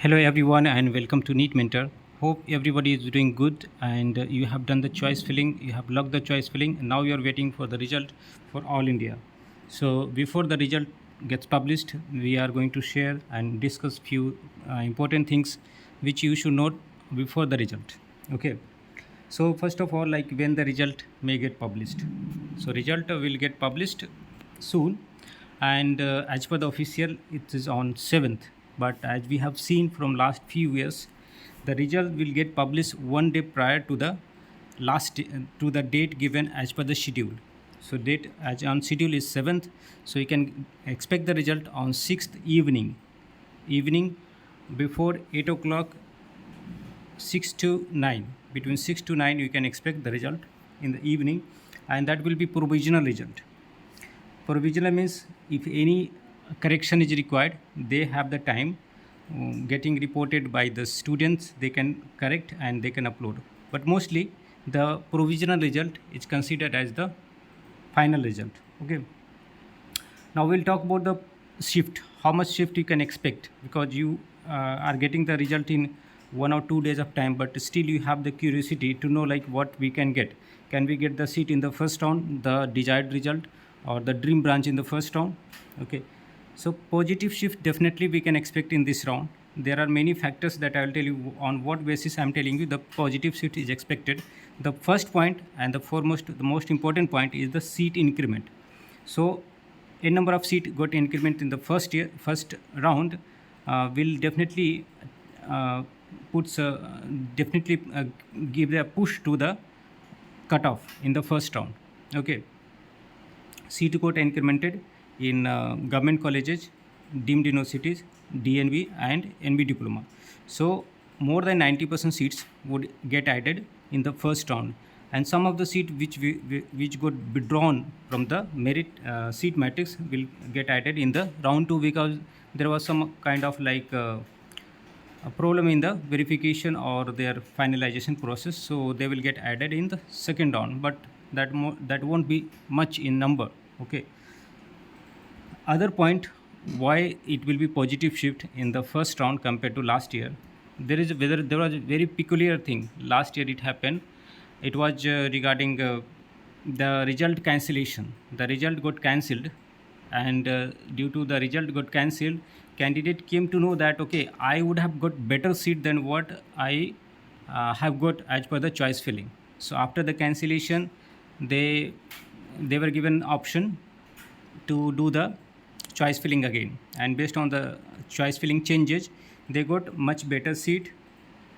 Hello everyone and welcome to NEET Mentor. Hope everybody is doing good and you have done the choice filling, you have logged the choice filling and now you are waiting for the result for all India. So before the result gets published, we are going to share and discuss few important things which you should note before the result. Okay. So first of all, like when the result may get published. So result will get published soon, and as per the official, it is on 7th. But as we have seen from last few years, the result will get published one day prior to the to the date given as per the schedule. So date as on schedule is 7th. So you can expect the result on 6th evening before 8 o'clock 6 to 9, between 6 to 9 you can expect the result in the evening, and that will be provisional result. Provisional means if any correction is required, they have the time getting reported by the students, they can correct and they can upload. But mostly the provisional result is considered as the final result. Okay. Now we'll talk about the shift, how much shift you can expect, because you are getting the result in 1 or 2 days of time, but still you have the curiosity to know like what we can get. Can we get the seat in the first round, the desired result, or the dream branch in the first round? Okay. So positive shift definitely we can expect in this round. There are many factors that I will tell you on what basis I am telling you the positive shift is expected. The first point and the most important point is the seat increment. So a number of seat got increment in the first round will definitely uh, puts definitely give a push to the cutoff in the first round. Okay. Seat got incremented in government colleges, deemed universities, DNV and NB diploma. So more than 90% seats would get added in the first round, and some of the seat which got withdrawn from the merit seat matrix will get added in the round 2, because there was some kind of like a problem in the verification or their finalization process, so they will get added in the second round, but that won't be much in number. Okay. Other point why it will be positive shift in the first round compared to last year, there was a very peculiar thing last year it happened. It was regarding the result cancellation. The result got cancelled, and due to the result got cancelled, candidate came to know that okay, I would have got better seat than what I have got as per the choice filling. So after the cancellation, they were given option to do the choice filling again, and based on the choice filling changes, they got much better seat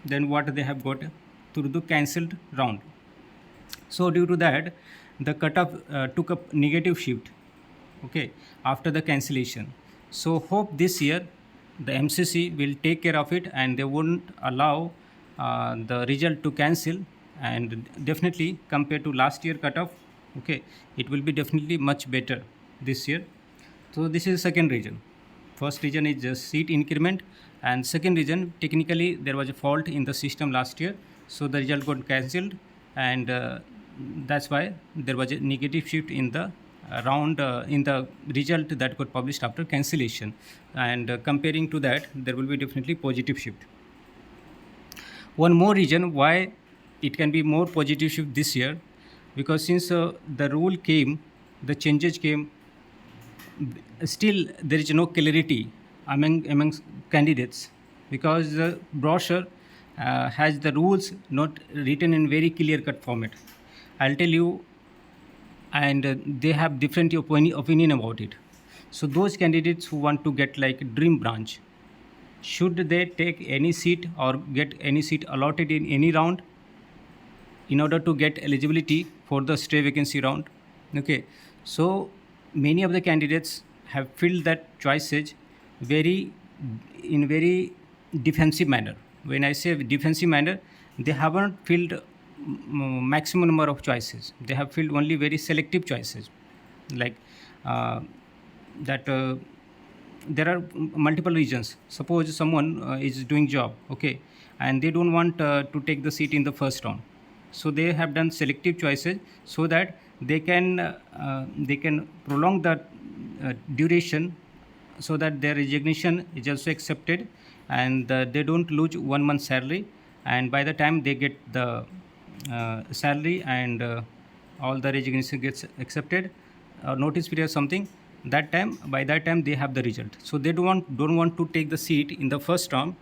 than what they have got through the cancelled round. So due to that, the cutoff took a negative shift. Okay, after the cancellation. So hope this year the MCC will take care of it and they won't allow the result to cancel, and definitely compared to last year cutoff, okay, it will be definitely much better this year. So this is second reason. First reason is just seat increment, and second reason, technically there was a fault in the system last year, so the result got cancelled, and that's why there was a negative shift in the round in the result that got published after cancellation, and comparing to that, there will be definitely positive shift. One more reason why it can be more positive shift this year, because since the rule came, the changes came, still there is no clarity among candidates, because the brochure has the rules not written in very clear cut format. I'll tell you, and they have different opinion about it. So those candidates who want to get like dream branch, should they take any seat or get any seat allotted in any round in order to get eligibility for the stray vacancy round? Okay. So many of the candidates have filled that choices very in very defensive manner. When I say defensive manner, they haven't filled maximum number of choices. They have filled only very selective choices, like that there are multiple reasons. Suppose someone is doing job, okay, and they don't want to take the seat in the first round, so they have done selective choices so that they can prolong the duration, so that their resignation is also accepted, and they don't lose 1 month salary, and by the time they get the salary, and all the resignation gets accepted, notice period something, that time, by that time they have the result. So they don't want to take the seat in the first round,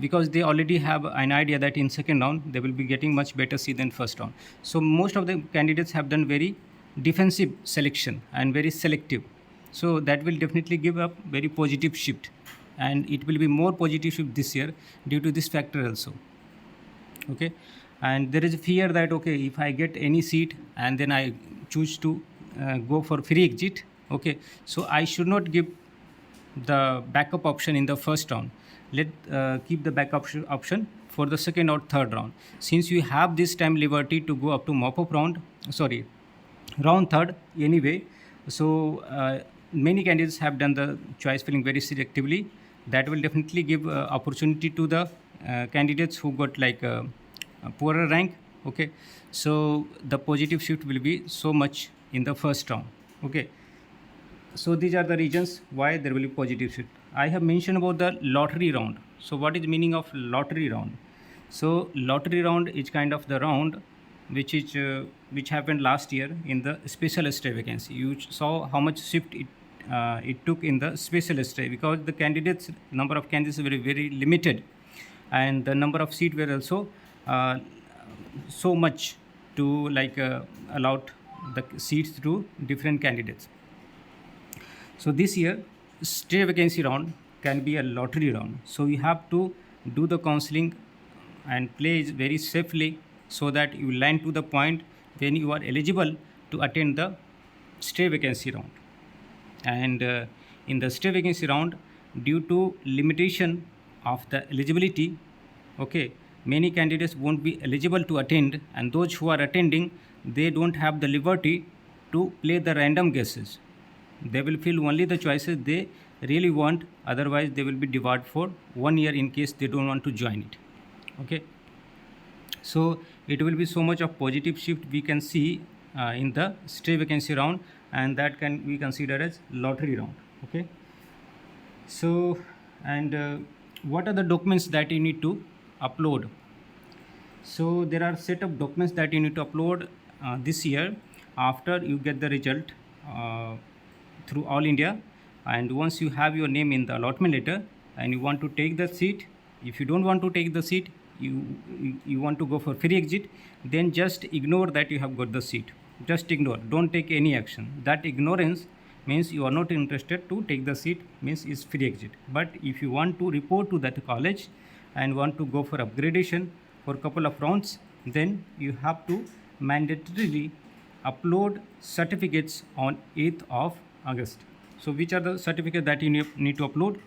because they already have an idea that in second round they will be getting much better seat than first round. So most of the candidates have done very defensive selection and very selective. So that will definitely give a very positive shift, and it will be more positive shift this year due to this factor also. Okay, and there is a fear that, okay, if I get any seat and then I choose to go for free exit, okay, so I should not give the backup option in the first round. Let keep the backup option for the second or third round, since you have this time liberty to go up to mop-up round, sorry, round third anyway. So many candidates have done the choice filling very selectively. That will definitely give opportunity to the candidates who got like a poorer rank. Okay, so the positive shift will be so much in the first round. Okay, so these are the reasons why there will be positive shift. I have mentioned about the lottery round. So what is the meaning of lottery round? So lottery round is kind of the round which happened last year in the special stay vacancy. You saw how much shift it took in the special stay, because the candidates, number of candidates were very limited, and the number of seats were also uh, so much to like allowed the seats to different candidates. So this year, stay vacancy round can be a lottery round. So you have to do the counseling and play it very safely, so that you land to the point when you are eligible to attend the stay vacancy round. And in the stay vacancy round, due to limitation of the eligibility, okay, many candidates won't be eligible to attend, and those who are attending, they don't have the liberty to play the random guesses. They will fill only the choices they really want, otherwise they will be debarred for 1 year in case they don't want to join it. Okay, so it will be so much of positive shift we can see in the stay vacancy round, and that can be considered as lottery round. Okay, so and what are the documents that you need to upload? So there are set of documents that you need to upload this year after you get the result uh, through All India. And once you have your name in the allotment letter and you want to take the seat, if you don't want to take the seat, you want to go for free exit, then just ignore that you have got the seat. Just ignore. Don't take any action. That ignorance means you are not interested to take the seat, means is free exit. But if you want to report to that college and want to go for upgradation for a couple of rounds, then you have to mandatorily upload certificates on 8th of August. So which are the certificates that you need to upload?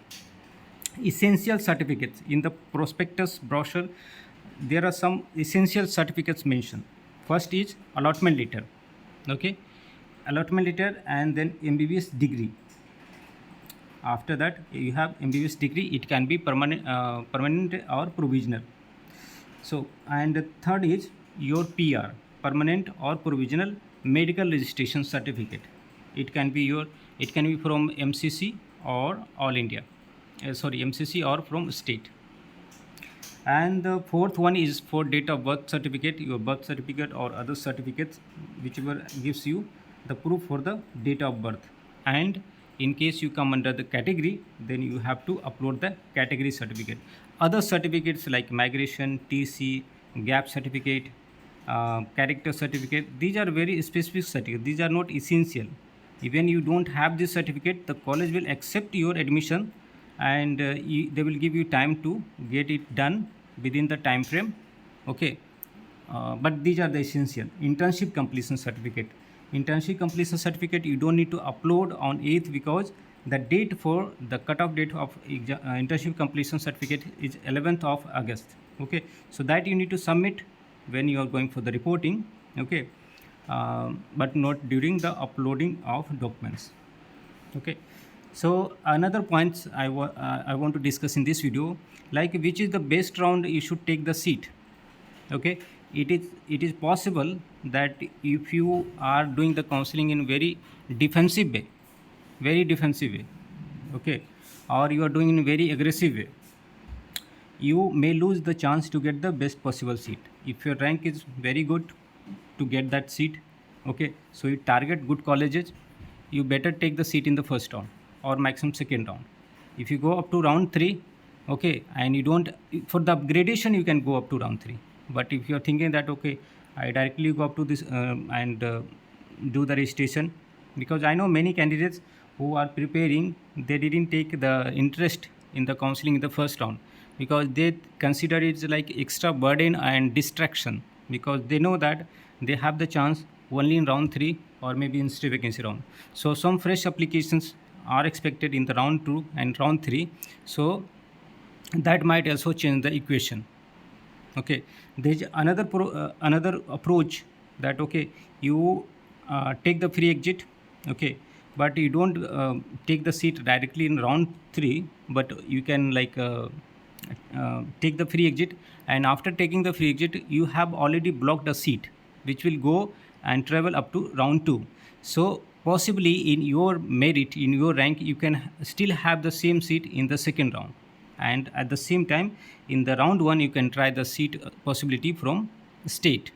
Essential certificates. In the prospectus brochure, there are some essential certificates mentioned. First is allotment letter. Okay, allotment letter, and then MBBS degree. After that you have MBBS degree. It can be permanent or provisional. So, and third is your PR, permanent or provisional medical registration certificate. It can be from MCC or All India, MCC or from state. And the fourth one is for date of birth certificate, your birth certificate or other certificates, whichever gives you the proof for the date of birth. And in case you come under the category, then you have to upload the category certificate. Other certificates like migration, TC, gap certificate, character certificate, these are very specific certificates. These are not essential. Even you don't have this certificate, the college will accept your admission, and they will give you time to get it done within the time frame. Okay, but these are the essential. Internship completion certificate. Internship completion certificate you don't need to upload on 8th, because the date for the cutoff date of internship completion certificate is 11th of August. Okay, so that you need to submit when you are going for the reporting. Okay, but not during the uploading of documents. Okay, so another points I want to discuss in this video, like which is the best round you should take the seat. Okay, it is possible that if you are doing the counseling in very defensive way, okay, or you are doing in a very aggressive way, you may lose the chance to get the best possible seat. If your rank is very good to get that seat, okay, so you target good colleges, you better take the seat in the first round or maximum second round. If you go up to round 3, okay, and you don't, for the upgradation you can go up to round 3, but if you are thinking that okay, I directly go up to this and do the registration, because I know many candidates who are preparing, they didn't take the interest in the counseling in the first round because they consider it like extra burden and distraction, because they know that they have the chance only in round 3 or maybe in state vacancy round. So some fresh applications are expected in the round 2 and round 3, so that might also change the equation. Okay, there's another approach that okay, you take the free exit, okay, but you don't take the seat directly in round 3, but you can like take the free exit, and after taking the free exit you have already blocked a seat which will go and travel up to round 2. So possibly in your merit, in your rank, you can still have the same seat in the second round, and at the same time in the round 1 you can try the seat possibility from state.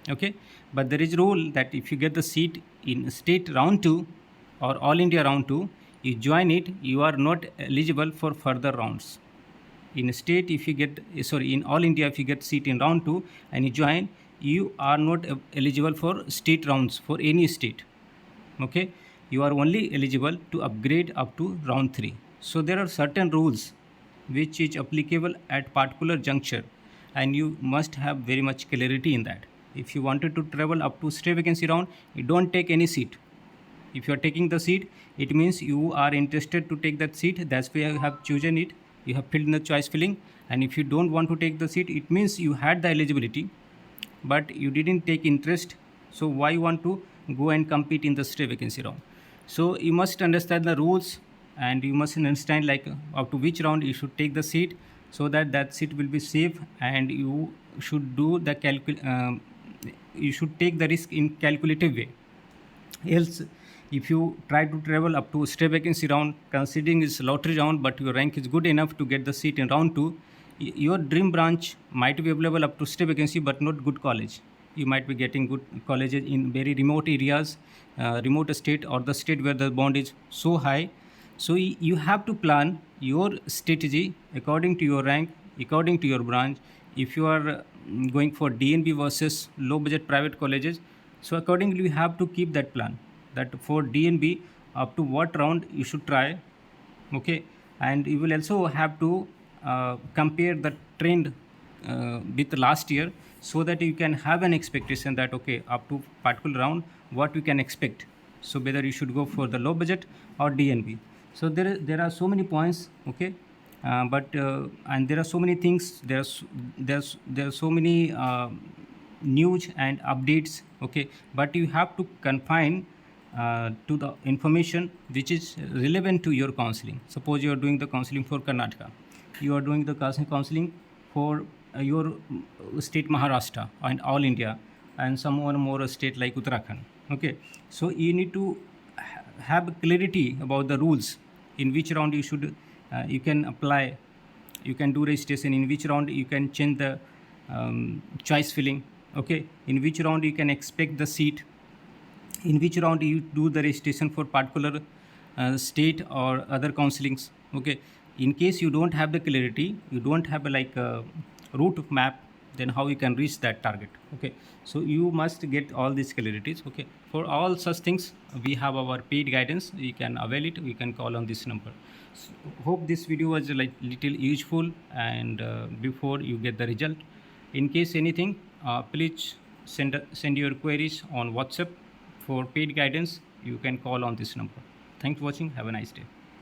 Okay, but there is rule that if you get the seat in state round 2 or all India round 2, you join it, you are not eligible for further rounds. In state, if you get, sorry, in all India if you get seat in round 2 and you join, you are not eligible for state rounds for any state. Okay, you are only eligible to upgrade up to round 3. So there are certain rules which is applicable at particular juncture, and you must have very much clarity in that. If you wanted to travel up to state vacancy round, you don't take any seat. If you are taking the seat, it means you are interested to take that seat, that's why you have chosen it, you have filled in the choice filling. And if you don't want to take the seat, it means you had the eligibility but you didn't take interest, so why you want to go and compete in the state vacancy round? So you must understand the rules, and you must understand like up to which round you should take the seat, so that that seat will be safe, and you should do the you should take the risk in calculative way. Else, if you try to travel up to state vacancy round, considering it's lottery round, but your rank is good enough to get the seat in round 2, your dream branch might be available up to state vacancy, but not good college. You might be getting good colleges in very remote areas, remote state, or the state where the bond is so high. So you have to plan your strategy according to your rank, according to your branch. If you are going for DNB versus low budget private colleges, so accordingly you have to keep that plan, that for DNB up to what round you should try. Okay, and you will also have to compare the trend with last year, so that you can have an expectation that okay, up to particular round what you can expect. So whether you should go for the low budget or DNB. So there are so many points. Okay, but and there are so many things, there are so many news and updates. Okay, but you have to confine to the information which is relevant to your counseling. Suppose you are doing the counseling for Karnataka, you are doing the counseling for your state Maharashtra and all India, and some one more state like Uttarakhand. Okay, so you need to have clarity about the rules, in which round you should you can apply, you can do registration, in which round you can change the choice filling. Okay, in which round you can expect the seat, in which round you do the registration for particular state or other counselings. Okay, in case you don't have the clarity, you don't have a like a route map, then how you can reach that target? Okay, so you must get all these clarities. Okay, for all such things we have our paid guidance, you can avail it, you can call on this number. So, hope this video was like little useful, and before you get the result, in case anything, please send your queries on WhatsApp. For paid guidance, you can call on this number. Thanks for watching. Have a nice day.